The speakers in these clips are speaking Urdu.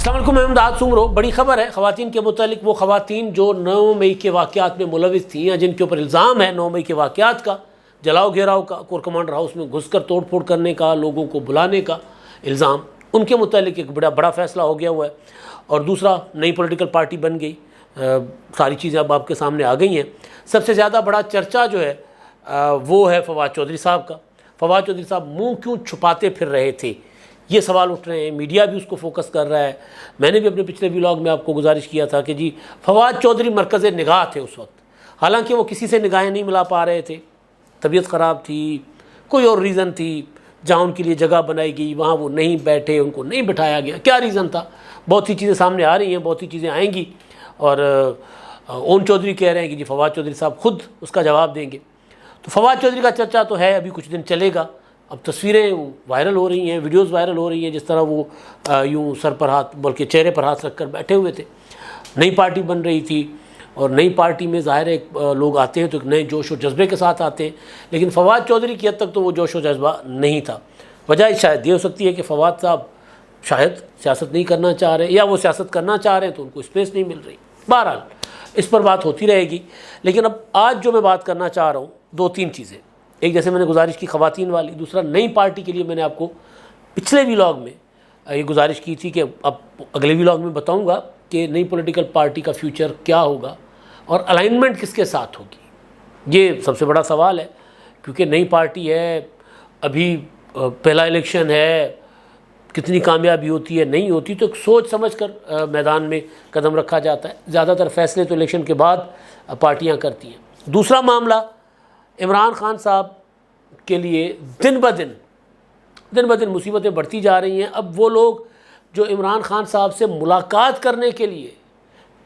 السلام علیکم، میں امداد سمرو۔ بڑی خبر ہے خواتین کے متعلق۔ وہ خواتین جو 9 مئی کے واقعات میں ملوث تھیں یا جن کے اوپر الزام ہے 9 مئی کے واقعات کا، جلاؤ گھیراؤ کا، کور کمانڈر ہاؤس میں گھس کر توڑ پھوڑ کرنے کا، لوگوں کو بلانے کا الزام، ان کے متعلق ایک بڑا فیصلہ ہو گیا ہوا ہے۔ اور دوسرا، نئی پولیٹیکل پارٹی بن گئی، ساری چیزیں اب آپ کے سامنے آ گئی ہیں۔ سب سے زیادہ بڑا چرچا جو ہے وہ ہے فواد چودھری صاحب کا۔ فواد چودھری صاحب منہ کیوں چھپاتے پھر رہے تھے، یہ سوال اٹھ رہے ہیں، میڈیا بھی اس کو فوکس کر رہا ہے۔ میں نے بھی اپنے پچھلے ولاگ میں آپ کو گزارش کیا تھا کہ جی فواد چودھری مرکز نگاہ تھے اس وقت، حالانکہ وہ کسی سے نگاہیں نہیں ملا پا رہے تھے، طبیعت خراب تھی، کوئی اور ریزن تھی، جہاں ان کے لیے جگہ بنائی گئی وہاں وہ نہیں بیٹھے، ان کو نہیں بٹھایا گیا، کیا ریزن تھا؟ بہت سی چیزیں سامنے آ رہی ہیں، بہت سی چیزیں آئیں گی، اور اون چودھری کہہ رہے ہیں کہ جی فواد چودھری صاحب خود اس کا جواب دیں گے۔ تو فواد چودھری کا چرچا تو ہے، ابھی کچھ دن چلے گا۔ اب تصویریں وائرل ہو رہی ہیں، ویڈیوز وائرل ہو رہی ہیں، جس طرح وہ یوں سر پر ہاتھ بلکہ چہرے پر ہاتھ رکھ کر بیٹھے ہوئے تھے۔ نئی پارٹی بن رہی تھی، اور نئی پارٹی میں ظاہر ہے لوگ آتے ہیں تو ایک نئے جوش و جذبے کے ساتھ آتے ہیں، لیکن فواد چودھری کی حد تک تو وہ جوش و جذبہ نہیں تھا۔ وجہ شاید یہ ہو سکتی ہے کہ فواد صاحب شاید سیاست نہیں کرنا چاہ رہے، یا وہ سیاست کرنا چاہ رہے ہیں تو ان کو اسپیس نہیں مل رہی۔ بہرحال اس پر بات ہوتی رہے گی، لیکن اب آج جو میں بات کرنا چاہ رہا ہوں، 2-3 چیزیں۔ ایک، جیسے میں نے گزارش کی خواتین والی۔ دوسرا، نئی پارٹی کے لیے میں نے آپ کو پچھلے ولاگ میں یہ گزارش کی تھی کہ اب اگلے ولاگ میں بتاؤں گا کہ نئی پولیٹیکل پارٹی کا فیوچر کیا ہوگا اور الائنمنٹ کس کے ساتھ ہوگی۔ یہ سب سے بڑا سوال ہے، کیونکہ نئی پارٹی ہے، ابھی پہلا الیکشن ہے، کتنی کامیابی ہوتی ہے نہیں ہوتی تو سوچ سمجھ کر میدان میں قدم رکھا جاتا ہے۔ زیادہ تر فیصلے تو الیکشن کے بعد پارٹیاں کرتی ہیں۔ دوسرا معاملہ، عمران خان صاحب کے لیے دن بدن مصیبتیں بڑھتی جا رہی ہیں۔ اب وہ لوگ جو عمران خان صاحب سے ملاقات کرنے کے لیے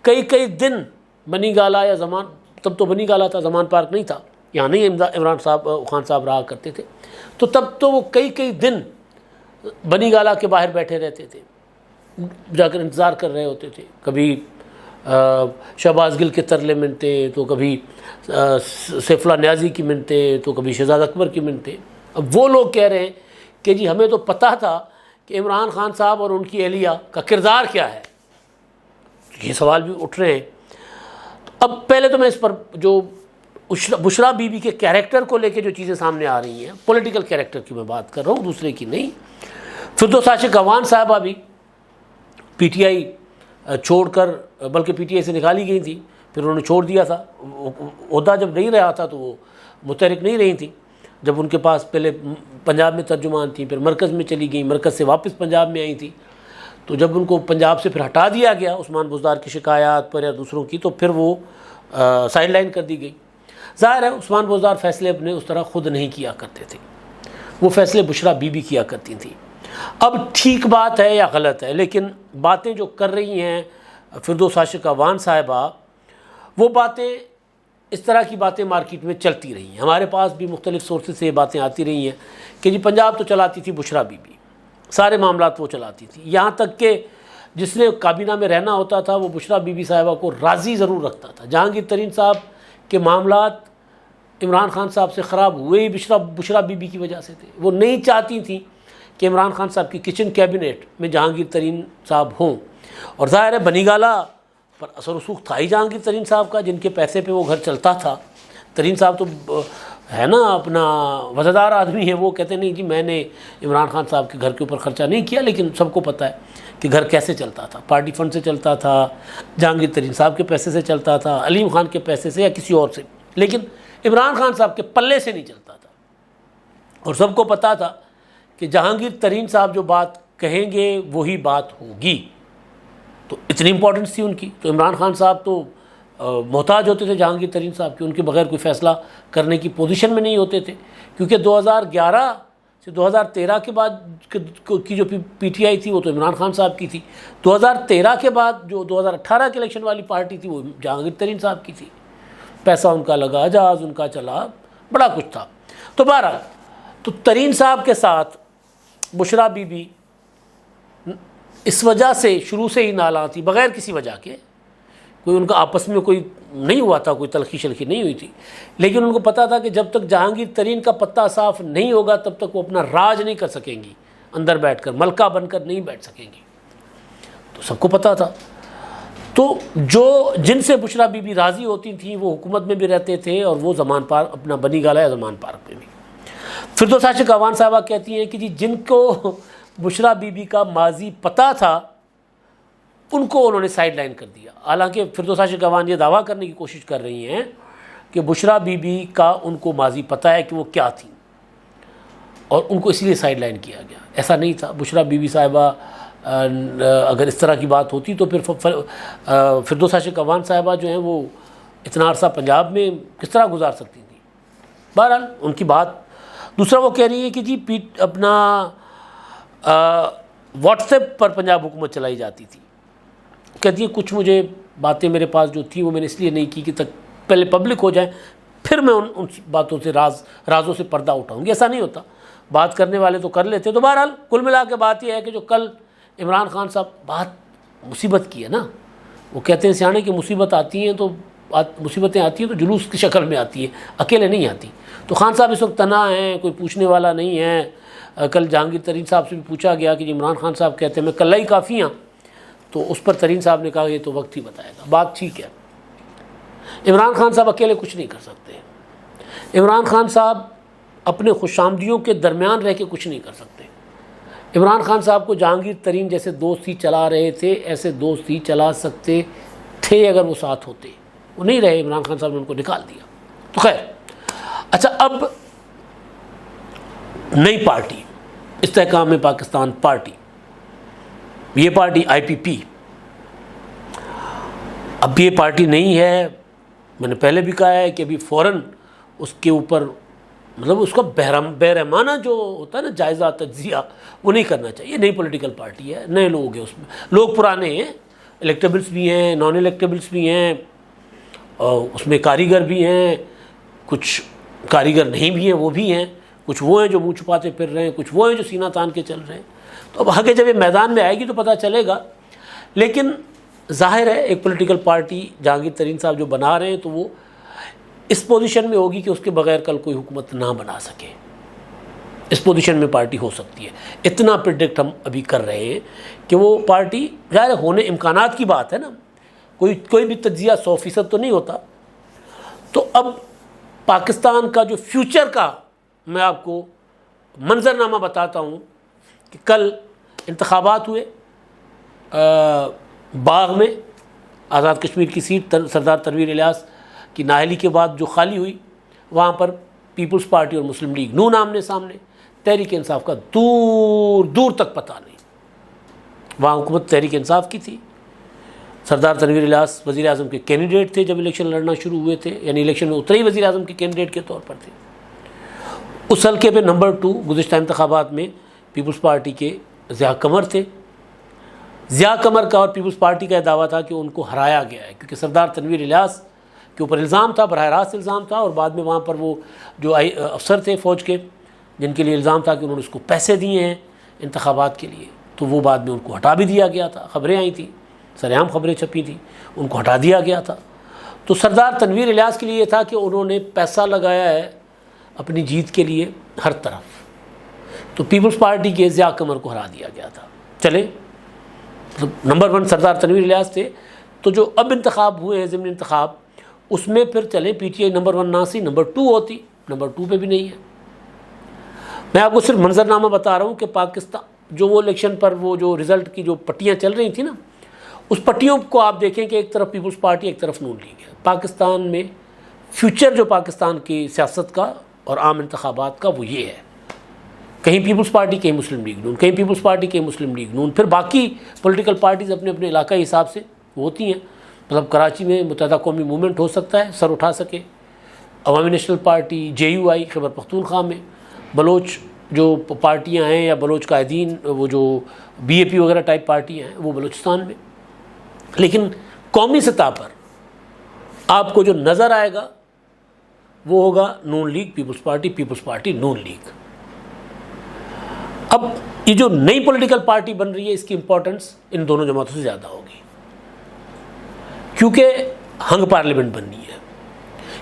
کئی دن بنی گالا یا زمان، تب تو بنی گالا تھا، زمان پارک نہیں تھا، یہاں نہیں عمران خان صاحب رہا کرتے تھے، تو تب تو وہ کئی دن بنی گالا کے باہر بیٹھے رہتے تھے، جا کر انتظار کر رہے ہوتے تھے۔ کبھی شہباز گل کے ترلے منتے تو کبھی سیف اللہ نیازی کی منتے تو کبھی شہزاد اکبر کی منتے۔ اب وہ لوگ کہہ رہے ہیں کہ جی ہمیں تو پتہ تھا کہ عمران خان صاحب اور ان کی اہلیہ کا کردار کیا ہے۔ یہ سوال بھی اٹھ رہے ہیں۔ اب پہلے تو میں اس پر جو بشریٰ بی بی کے کیریکٹر کو لے کے جو چیزیں سامنے آ رہی ہیں، پولیٹیکل کیریکٹر کی میں بات کر رہا ہوں، دوسرے کی نہیں۔ فردوس عاشق اعوان صاحبہ بھی پی ٹی آئی چھوڑ کر، بلکہ پی ٹی آئی سے نکالی گئی تھی، پھر انہوں نے چھوڑ دیا تھا، عہدہ جب نہیں رہا تھا تو وہ متحرک نہیں رہی تھیں۔ جب ان کے پاس پہلے پنجاب میں ترجمان تھیں، پھر مرکز میں چلی گئیں، مرکز سے واپس پنجاب میں آئی تھیں، تو جب ان کو پنجاب سے پھر ہٹا دیا گیا عثمان بزدار کی شکایات پر یا دوسروں کی، تو پھر وہ سائڈ لائن کر دی گئی۔ ظاہر ہے عثمان بزدار فیصلے اپنے اس طرح خود نہیں کیا کرتے تھے، وہ فیصلے بشریٰ بی بی کیا کرتی تھیں۔ اب ٹھیک بات ہے یا غلط ہے، لیکن باتیں جو کر رہی ہیں فردوس عاشق اعوان صاحبہ، وہ باتیں، اس طرح کی باتیں مارکیٹ میں چلتی رہی ہیں۔ ہمارے پاس بھی مختلف سورسز سے یہ باتیں آتی رہی ہیں کہ جی پنجاب تو چلاتی تھی بشریٰ بی بی، سارے معاملات وہ چلاتی تھی، یہاں تک کہ جس نے کابینہ میں رہنا ہوتا تھا وہ بشریٰ بی بی صاحبہ کو راضی ضرور رکھتا تھا۔ جہانگیر ترین صاحب کے معاملات عمران خان صاحب سے خراب ہوئے ہی بشریٰ بی بی کی وجہ سے تھے۔ وہ نہیں چاہتی تھیں کہ عمران خان صاحب کی کچن کیبنٹ میں جہانگیر ترین صاحب ہوں، اور ظاہر ہے بنی گالا پر اثر رسوخ تھا ہی جہانگیر ترین صاحب کا، جن کے پیسے پہ وہ گھر چلتا تھا۔ ترین صاحب تو ہے نا اپنا وزادار آدمی ہے، وہ کہتے نہیں جی میں نے عمران خان صاحب کے گھر کے اوپر خرچہ نہیں کیا، لیکن سب کو پتہ ہے کہ گھر کیسے چلتا تھا، پارٹی فنڈ سے چلتا تھا، جہانگیر ترین صاحب کے پیسے سے چلتا تھا، علیم خان کے پیسے سے یا کسی اور سے، لیکن عمران خان صاحب کے پلے سے نہیں چلتا تھا۔ اور سب کو پتہ تھا کہ جہانگیر ترین صاحب جو بات کہیں گے وہی بات ہوگی، تو اتنی امپورٹنس تھی ان کی۔ تو عمران خان صاحب تو محتاج ہوتے تھے جہانگیر ترین صاحب کے، ان کے بغیر کوئی فیصلہ کرنے کی پوزیشن میں نہیں ہوتے تھے، کیونکہ 2011 سے 2013 کے بعد کی جو پی ٹی آئی تھی وہ تو عمران خان صاحب کی تھی، 2013 کے بعد جو 2018 کے الیکشن والی پارٹی تھی وہ جہانگیر ترین صاحب کی تھی، پیسہ ان کا لگا، جہاز ان کا چلا، بڑا کچھ تھا۔ تو بہرحال تو ترین صاحب کے ساتھ بشریٰ بی بی اس وجہ سے شروع سے ہی نالاں تھی، بغیر کسی وجہ کے، کوئی ان کا آپس میں کوئی نہیں ہوا تھا، کوئی تلخی شلخی نہیں ہوئی تھی، لیکن ان کو پتہ تھا کہ جب تک جہانگیر ترین کا پتہ صاف نہیں ہوگا تب تک وہ اپنا راج نہیں کر سکیں گی، اندر بیٹھ کر ملکہ بن کر نہیں بیٹھ سکیں گی۔ تو سب کو پتہ تھا. تو جن سے بشریٰ بی بی راضی ہوتی تھیں وہ حکومت میں بھی رہتے تھے اور وہ زمان پارک اپنا بنی گالا یا زمان پارک میں بھی. فردوس عاشق اعوان صاحبہ کہتی ہیں کہ جی جن کو بشریٰ بی بی کا ماضی پتہ تھا ان کو انہوں نے سائیڈ لائن کر دیا. حالانکہ فردوس عاشق اعوان یہ دعویٰ کرنے کی کوشش کر رہی ہیں کہ بشریٰ بی بی کا ان کو ماضی پتہ ہے کہ وہ کیا تھیں اور ان کو اس لیے سائیڈ لائن کیا گیا. ایسا نہیں تھا. بشریٰ بی بی صاحبہ اگر اس طرح کی بات ہوتی تو پھر فردوس عاشق اعوان صاحبہ جو ہیں وہ اتنا عرصہ پنجاب میں کس طرح گزار سکتی تھیں. بہرحال ان کی بات. دوسرا وہ کہہ رہی ہے کہ جی اپنا واٹس ایپ پر پنجاب حکومت چلائی جاتی تھی. کہتی ہے کچھ مجھے باتیں میرے پاس جو تھی وہ میں نے اس لیے نہیں کی کہ پہلے پبلک ہو جائیں پھر میں ان باتوں سے رازوں سے پردہ اٹھاؤں گی. ایسا نہیں ہوتا. بات کرنے والے تو کر لیتے. تو بہرحال کل ملا کے بات یہ ہے کہ جو کل عمران خان صاحب بات مصیبت کی ہے نا, وہ کہتے ہیں سیانے کہ مصیبت آتی ہیں تو مصیبتیں آتی ہیں تو جلوس کی شکل میں آتی ہے, اکیلے نہیں آتی. تو خان صاحب اس وقت تنہا ہیں, کوئی پوچھنے والا نہیں ہے. کل جہانگیر ترین صاحب سے بھی پوچھا گیا کہ جی عمران خان صاحب کہتے ہیں میں کلہ ہی کافی ہوں, تو اس پر ترین صاحب نے کہا یہ تو وقت ہی بتائے گا. بات ٹھیک ہے. عمران خان صاحب اکیلے کچھ نہیں کر سکتے. عمران خان صاحب اپنے خوش آمدیوں کے درمیان رہ کے کچھ نہیں کر سکتے. عمران خان صاحب کو جہانگیر ترین جیسے دوست ہی چلا رہے تھے, ایسے دوست ہی چلا سکتے تھے اگر وہ ساتھ ہوتے. وہ نہیں رہے. عمران خان صاحب نے ان کو نکال دیا. تو خیر, اچھا اب نئی پارٹی استحکام پاکستان پارٹی, یہ پارٹی آئی پی پی. اب یہ پارٹی نہیں ہے. میں نے پہلے بھی کہا ہے کہ ابھی فوراً اس کے اوپر مطلب اس کا بہرحمانہ جو ہوتا ہے نا جائزہ تجزیہ وہ نہیں کرنا چاہیے. نئی پولیٹیکل پارٹی ہے, نئے لوگ ہیں اس میں. لوگ پرانے ہیں, الیکٹیبلس بھی ہیں, نان الیکٹیبلس بھی ہیں, اور اس میں کاریگر بھی ہیں, کچھ کاریگر نہیں بھی ہیں وہ بھی ہیں, کچھ وہ ہیں جو منہ چھپاتے پھر رہے ہیں, کچھ وہ ہیں جو سینہ تان کے چل رہے ہیں. تو اب آگے جب یہ میدان میں آئے گی تو پتہ چلے گا. لیکن ظاہر ہے ایک پولیٹیکل پارٹی جہانگیر ترین صاحب جو بنا رہے ہیں تو وہ اس پوزیشن میں ہوگی کہ اس کے بغیر کل کوئی حکومت نہ بنا سکے. اس پوزیشن میں پارٹی ہو سکتی ہے. اتنا پریڈکٹ ہم ابھی کر رہے ہیں کہ وہ پارٹی ظاہر ہونے امکانات کی بات ہے نا, کوئی بھی تجزیہ 100% تو نہیں ہوتا. تو اب پاکستان کا جو فیوچر کا میں آپ کو منظرنامہ بتاتا ہوں کہ کل انتخابات ہوئے باغ میں, آزاد کشمیر کی سیٹ سردار تنویر الیاس کی نااہلی کے بعد جو خالی ہوئی, وہاں پر پیپلز پارٹی اور مسلم لیگ نون آمنے سامنے. تحریک انصاف کا دور دور تک پتہ نہیں. وہاں حکومت تحریک انصاف کی تھی. سردار تنویر الیاس وزیر اعظم کے کینڈیڈیٹ تھے جب الیکشن لڑنا شروع ہوئے تھے, یعنی الیکشن میں اترے ہی وزیر اعظم کے کینڈیڈیٹ کے طور پر تھے. اس حلقے پہ نمبر 2 گزشتہ انتخابات میں پیپلز پارٹی کے ضیاء قمر تھے. ضیاء قمر کا اور پیپلز پارٹی کا یہ دعویٰ تھا کہ ان کو ہرایا گیا ہے کیونکہ سردار تنویر الیاس کے اوپر الزام تھا, براہ راست الزام تھا, اور بعد میں وہاں پر وہ جو افسر تھے فوج کے جن کے لیے الزام تھا کہ انہوں نے اس کو پیسے دیے ہیں انتخابات کے لیے, تو وہ بعد میں ان کو ہٹا بھی دیا گیا تھا. خبریں آئی تھیں, سرعام خبریں چھپی تھیں, ان کو ہٹا دیا گیا تھا. تو سردار تنویر الیاس کے لیے یہ تھا کہ انہوں نے پیسہ لگایا ہے اپنی جیت کے لیے ہر طرف. تو پیپلز پارٹی کے ضیاء قمر کو ہرا دیا گیا تھا. چلے نمبر 1 سردار تنویر الیاس تھے. تو جو اب انتخاب ہوئے ہیں ضمن انتخاب, اس میں پھر چلیں پی ٹی آئی نمبر 1 نہ سی, نمبر 2 ہوتی. نمبر 2 پہ بھی نہیں ہے. میں آپ کو صرف منظرنامہ بتا رہا ہوں کہ پاکستان جو وہ الیکشن پر وہ جو رزلٹ کی جو پٹیاں چل رہی تھیں نا, اس پٹیوں کو آپ دیکھیں کہ ایک طرف پیپلز پارٹی ایک طرف نون لیگ ہے. پاکستان میں فیوچر جو پاکستان کی سیاست کا اور عام انتخابات کا وہ یہ ہے, کہیں پیپلز پارٹی کہیں مسلم لیگ نون, کہیں پیپلز پارٹی کہیں مسلم لیگ نون. پھر باقی پولیٹیکل پارٹیز اپنے اپنے علاقائی حساب سے ہوتی ہیں. مطلب کراچی میں متحدہ قومی موومنٹ ہو سکتا ہے, سر اٹھا سکے. عوامی national party JUI Khyber Pakhtunkhwa میں, بلوچ جو پارٹیاں ہیں یا بلوچ قائدین وہ جو BAP وغیرہ ٹائپ پارٹیاں ہیں وہ بلوچستان میں. لیکن قومی سطح پر آپ کو جو نظر آئے گا وہ ہوگا نون لیگ پیپلز پارٹی نون لیگ. اب یہ جو نئی پولیٹیکل پارٹی بن رہی ہے اس کی امپورٹنس ان دونوں جماعتوں سے زیادہ ہوگی کیونکہ ہنگ پارلیمنٹ بننی ہے.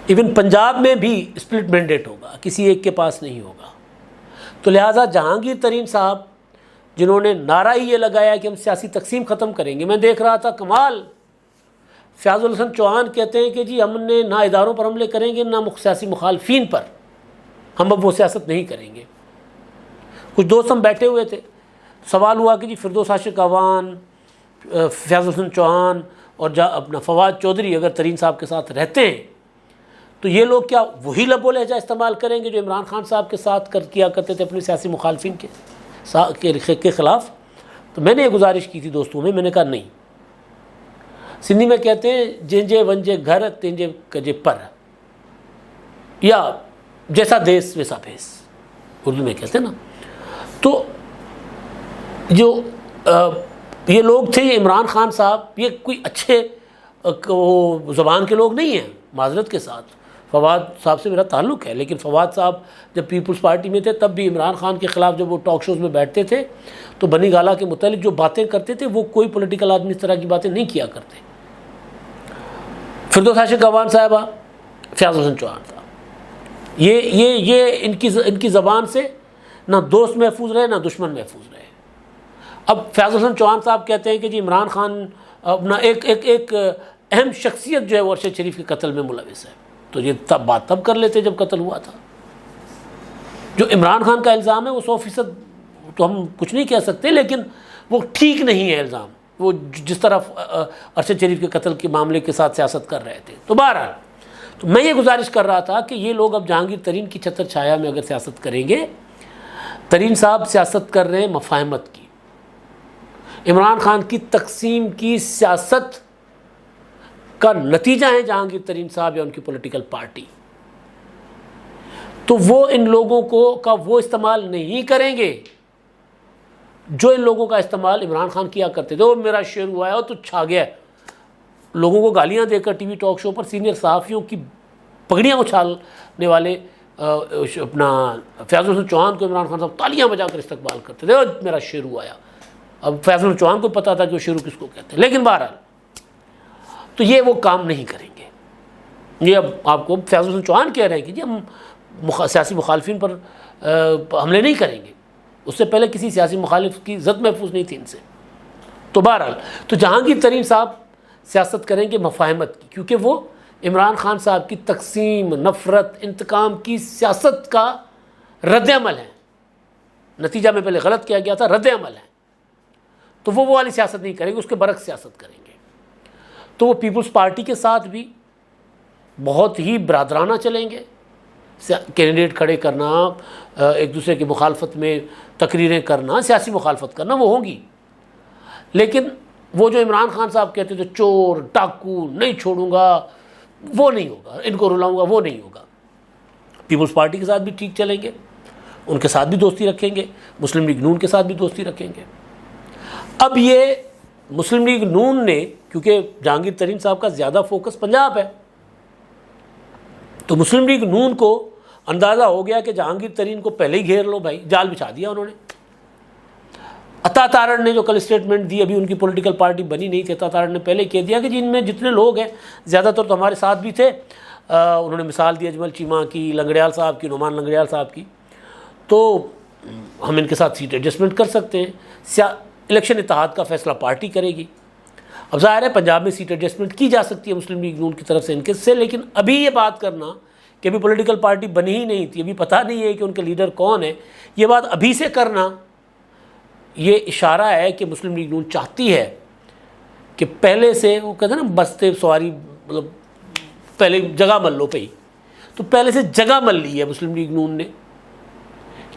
ایون پنجاب میں بھی اسپلٹ مینڈیٹ ہوگا, کسی ایک کے پاس نہیں ہوگا. تو لہٰذا جہانگیر ترین صاحب جنہوں نے نعرہ ہی یہ لگایا کہ ہم سیاسی تقسیم ختم کریں گے. میں دیکھ رہا تھا کمال، فیاض الحسن چوہان کہتے ہیں کہ جی ہم نے نہ اداروں پر حملے کریں گے نہ سیاسی مخالفین پر، ہم اب وہ سیاست نہیں کریں گے. کچھ دوست ہم بیٹھے ہوئے تھے، سوال ہوا کہ جی فردوس عاشق اعوان، فیاض الحسن چوہان اور اپنا فواد چودھری اگر ترین صاحب کے ساتھ رہتے ہیں تو یہ لوگ کیا وہی لب و لہجہ استعمال کریں گے جو عمران خان صاحب کے ساتھ کیا کرتے تھے اپنے سیاسی مخالفین کے خلاف؟ تو میں نے یہ گزارش کی تھی دوستوں میں نے کہا نہیں. سندھی میں کہتے ہیں جنجے ونجے گھر تنجے کجے پر، یا جیسا دیس ویسا بھیس، اردو میں کہتے ہیں نا. تو جو یہ لوگ تھے، یہ عمران خان صاحب یہ کوئی اچھے زبان کے لوگ نہیں ہیں، معذرت کے ساتھ. فواد صاحب سے میرا تعلق ہے، لیکن فواد صاحب جب پیپلز پارٹی میں تھے تب بھی عمران خان کے خلاف جب وہ ٹاک شوز میں بیٹھتے تھے تو بنی گالہ کے متعلق جو باتیں کرتے تھے وہ کوئی پولیٹیکل آدمی اس طرح کی باتیں نہیں کیا کرتے. فردوس عاشق اعوان صاحبہ، فیاض الحسن چوہان صاحب، یہ ان کی زبان سے نہ دوست محفوظ رہے نہ دشمن محفوظ رہے. اب فیاض الحسن چوہان صاحب کہتے ہیں کہ جی عمران خان اپنا ایک اہم شخصیت جو ہے وہ ارشد شریف کے قتل میں ملوث ہے. تو یہ تب کر لیتے جب قتل ہوا تھا. جو عمران خان کا الزام ہے وہ 100% تو ہم کچھ نہیں کہہ سکتے، لیکن وہ ٹھیک نہیں ہے الزام، وہ جس طرح ارشد شریف کے قتل کے معاملے کے ساتھ سیاست کر رہے تھے. تو بہرحال تو میں یہ گزارش کر رہا تھا کہ یہ لوگ اب جہانگیر ترین کی چھتر چھایا میں اگر سیاست کریں گے، ترین صاحب سیاست کر رہے ہیں مفاہمت کی، عمران خان کی تقسیم کی سیاست کا نتیجہ ہے جہانگیر ترین صاحب یا ان کی پولیٹیکل پارٹی. تو وہ ان لوگوں کا وہ استعمال نہیں کریں گے جو ان لوگوں کا استعمال عمران خان کیا کرتے تھے. وہ میرا شعر ہوا ہے تو چھا گیا، لوگوں کو گالیاں دے کر ٹی وی ٹاک شو پر سینئر صحافیوں کی پگڑیاں اچھالنے والے اپنا فیاض الحسن چوہان کو عمران خان صاحب تالیاں بجا کر استقبال کرتے تھے. میرا شعر ہوا ہے. اب فیاض الحسن چوہان کو پتا تھا کہ وہ شعر کس کو کہتے ہیں، لیکن بہرحال تو یہ وہ کام نہیں کریں گے. یہ اب آپ کو فیاض الحسن چوہان کہہ رہے ہیں کہ جی ہم سیاسی مخالفین پر حملے نہیں کریں گے. اس سے پہلے کسی سیاسی مخالف کی عزت محفوظ نہیں تھی ان سے. تو بہرحال تو جہانگیر ترین صاحب سیاست کریں گے مفاہمت کی، کیونکہ وہ عمران خان صاحب کی تقسیم، نفرت، انتقام کی سیاست کا رد عمل ہے. نتیجہ میں پہلے غلط کیا گیا تھا، رد عمل ہے. تو وہ والی سیاست نہیں کریں گے، اس کے برعکس سیاست کریں گے. تو وہ پیپلز پارٹی کے ساتھ بھی بہت ہی برادرانہ چلیں گے. کینڈیڈیٹ کھڑے کرنا، ایک دوسرے کی مخالفت میں تقریریں کرنا، سیاسی مخالفت کرنا وہ ہوں گی. لیکن وہ جو عمران خان صاحب کہتے تھے چور ڈاکو نہیں چھوڑوں گا، وہ نہیں ہوگا، ان کو رلاؤں گا، وہ نہیں ہوگا. پیپلز پارٹی کے ساتھ بھی ٹھیک چلیں گے، ان کے ساتھ بھی دوستی رکھیں گے، مسلم لیگ نون کے ساتھ بھی دوستی رکھیں گے. اب یہ مسلم لیگ نون نے، کیونکہ جہانگیر ترین صاحب کا زیادہ فوکس پنجاب ہے، تو مسلم لیگ نون کو اندازہ ہو گیا کہ جہانگیر ترین کو پہلے ہی گھیر لو بھائی، جال بچھا دیا انہوں نے. عطا تارڑ نے جو کل اسٹیٹمنٹ دی، ابھی ان کی پولیٹیکل پارٹی بنی نہیں تھی، عطا تارڑ نے پہلے کہہ دیا کہ جن میں جتنے لوگ ہیں زیادہ تر تو ہمارے ساتھ بھی تھے. انہوں نے مثال دی اجمل چیمہ کی، لنگڑیال صاحب کی، نعمان لنگڑیال صاحب کی. تو ہم ان کے ساتھ سیٹ ایڈجسٹمنٹ کر سکتے ہیں. الیکشن اتحاد کا فیصلہ پارٹی کرے گی. اب ظاہر ہے پنجاب میں سیٹ ایڈجسٹمنٹ کی جا سکتی ہے مسلم لیگ نون کی طرف سے ان کے سے، لیکن ابھی یہ بات کرنا کہ ابھی پولیٹیکل پارٹی بنی ہی نہیں تھی، ابھی پتہ نہیں ہے کہ ان کے لیڈر کون ہے، یہ بات ابھی سے کرنا یہ اشارہ ہے کہ مسلم لیگ نون چاہتی ہے کہ پہلے سے، وہ کہتے ہیں نا بستے سواری، مطلب پہلے جگہ مل لو پہ ہی، تو پہلے سے جگہ مل لی ہے مسلم لیگ نون نے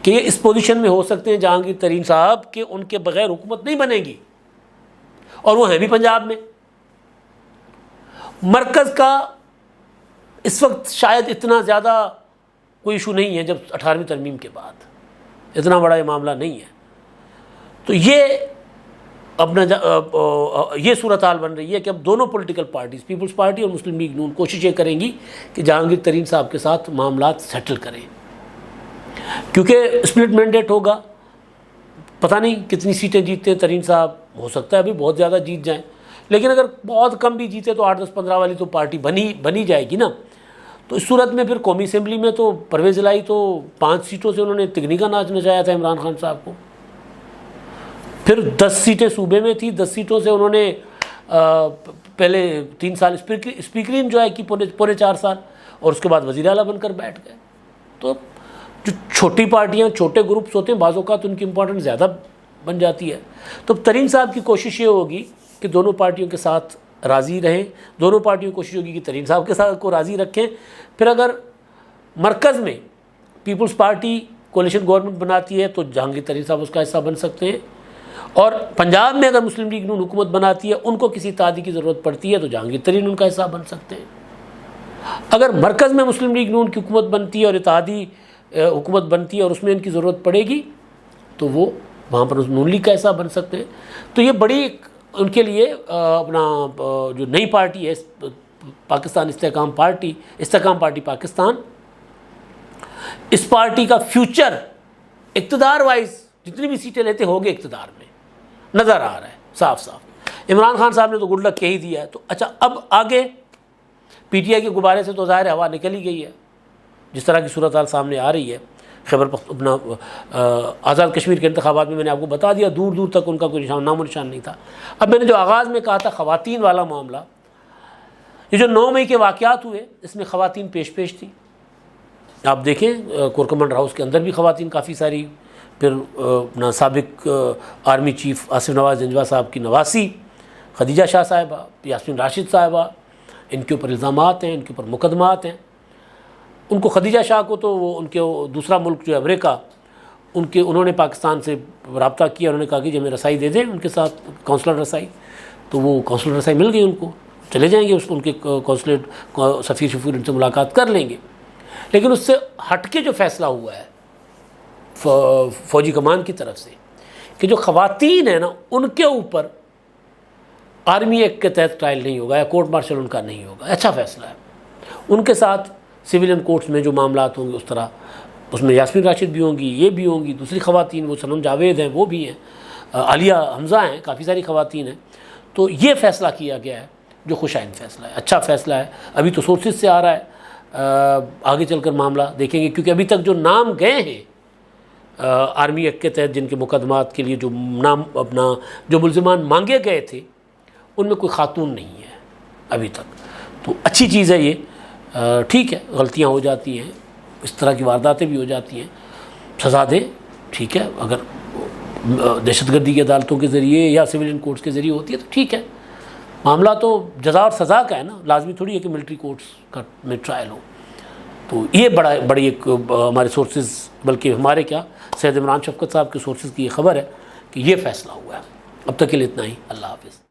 کہ یہ اس پوزیشن میں ہو سکتے ہیں جہانگیر ترین صاحب کہ ان کے بغیر حکومت نہیں بنے گی، اور وہ ہیں بھی پنجاب میں. مرکز کا اس وقت شاید اتنا زیادہ کوئی ایشو نہیں ہے، جب 18ویں ترمیم کے بعد اتنا بڑا یہ معاملہ نہیں ہے. تو یہ اپنا یہ صورتحال بن رہی ہے کہ اب دونوں پولیٹیکل پارٹیز، پیپلز پارٹی اور مسلم لیگ نون، کوششیں کریں گی کہ جہانگیر ترین صاحب کے ساتھ معاملات سیٹل کریں، کیونکہ اسپلٹ مینڈیٹ ہوگا. پتہ نہیں کتنی سیٹیں جیتتے ہیں ترین صاحب، ہو سکتا ہے ابھی بہت زیادہ جیت جائیں، لیکن اگر بہت کم بھی جیتے تو 8 10 15 والی تو پارٹی بنی جائے گی نا. تو اس صورت میں پھر قومی اسمبلی میں تو پرویز الہی تو 5 سیٹوں سے انہوں نے تگنی کا ناچ نچایا تھا عمران خان صاحب کو. پھر 10 سیٹیں صوبے میں تھی، 10 سیٹوں سے انہوں نے پہلے 3 سال اسپیکری انجوائے کی، پورے 4 سال، اور اس کے بعد وزیر اعلیٰ بن کر بیٹھ گئے۔ تو جو چھوٹی پارٹیاں، چھوٹے گروپس ہوتے ہیں، بعض اوقات ان کی امپورٹنس زیادہ بن جاتی ہے۔ تو ترین صاحب کی کوشش یہ ہوگی کہ دونوں پارٹیوں کے ساتھ راضی رہیں، دونوں پارٹیوں کی کوشش ہوگی کہ ترین صاحب کے ساتھ کو راضی رکھیں۔ پھر اگر مرکز میں پیپلز پارٹی کولیشن گورنمنٹ بناتی ہے تو جہانگیر ترین صاحب اس کا حصہ بن سکتے ہیں، اور پنجاب میں اگر مسلم لیگ نون حکومت بناتی ہے، ان کو کسی اتحادی کی ضرورت پڑتی ہے تو جہانگیر ترین ان کا حصہ بن سکتے ہیں۔ اگر مرکز میں مسلم لیگ نون کی حکومت بنتی ہے اور اتحادی حکومت بنتی ہے اور اس میں ان کی ضرورت پڑے گی تو وہ وہاں پر نون لیگ کا حصہ بن سکتے ہیں۔ تو یہ بڑی ان کے لیے اپنا جو نئی پارٹی ہے پاکستان استحکام پارٹی پاکستان، اس پارٹی کا فیوچر اقتدار وائز جتنی بھی سیٹیں لیتے ہو گے اقتدار میں نظر آ رہا ہے صاف صاف۔ عمران خان صاحب نے تو گڈ لک کہہ ہی دیا ہے۔ تو اچھا، اب آگے پی ٹی آئی کے غبارے سے تو ظاہر ہوا نکل ہی گئی ہے، جس طرح کی صورتحال سامنے آ رہی ہے۔ اپنا آزاد کشمیر کے انتخابات میں نے آپ کو بتا دیا، دور دور تک ان کا کوئی نام و نشان نہیں تھا۔ اب میں نے جو آغاز میں کہا تھا خواتین والا معاملہ، یہ جو 9 مئی کے واقعات ہوئے اس میں خواتین پیش تھی۔ آپ دیکھیں کور کمانڈر ہاؤس کے اندر بھی خواتین کافی ساری، پھر اپنا سابق آرمی چیف آصف نواز جنجوہ صاحب کی نواسی خدیجہ شاہ صاحبہ، یاسمین راشد صاحبہ، ان کے اوپر الزامات ہیں، ان کے اوپر مقدمات ہیں۔ ان کو خدیجہ شاہ کو تو وہ ان کے دوسرا ملک جو ہے امریکہ، انہوں نے پاکستان سے رابطہ کیا، انہوں نے کہا کہ ہمیں رسائی دے دیں ان کے ساتھ کونسلر رسائی، تو وہ کونسلر رسائی مل گئی ان کو، چلے جائیں گے ان کے کونسلیٹ سفیر ان سے ملاقات کر لیں گے۔ لیکن اس سے ہٹ کے جو فیصلہ ہوا ہے فوجی کمان کی طرف سے کہ جو خواتین ہیں نا ان کے اوپر آرمی ایکٹ کے تحت ٹرائل نہیں ہوگا یا کورٹ مارشل ان کا نہیں ہوگا، اچھا فیصلہ ہے۔ ان کے ساتھ سویلین کورٹس میں جو معاملات ہوں گے اس طرح، اس میں یاسمین راشد بھی ہوں گی، یہ بھی ہوں گی، دوسری خواتین وہ سنم جاوید ہیں وہ بھی ہیں، عالیہ حمزہ ہیں، کافی ساری خواتین ہیں۔ تو یہ فیصلہ کیا گیا ہے جو خوش آئند فیصلہ ہے، اچھا فیصلہ ہے۔ ابھی تو سورسز سے آ رہا ہے، آگے چل کر معاملہ دیکھیں گے، کیونکہ ابھی تک جو نام گئے ہیں آرمی ایکٹ کے تحت جن کے مقدمات کے لیے جو نام اپنا جو ملزمان مانگے گئے تھے ان میں کوئی خاتون نہیں ہے ابھی تک۔ تو اچھی چیز ہے یہ، ٹھیک ہے غلطیاں ہو جاتی ہیں، اس طرح کی وارداتیں بھی ہو جاتی ہیں، سزا دیں، ٹھیک ہے۔ اگر دہشت گردی کی عدالتوں کے ذریعے یا سویلین کورٹس کے ذریعے ہوتی ہے تو ٹھیک ہے، معاملہ تو جزا اور سزا کا ہے نا، لازمی تھوڑی ہے کہ ملٹری کورٹس کا میں ٹرائل ہو۔ تو یہ بڑی ایک ہمارے سورسز، بلکہ ہمارے کیا سید عمران شفقت صاحب کے سورسز کی یہ خبر ہے کہ یہ فیصلہ ہوا ہے۔ اب تک کے لیے اتنا ہی، اللہ حافظ۔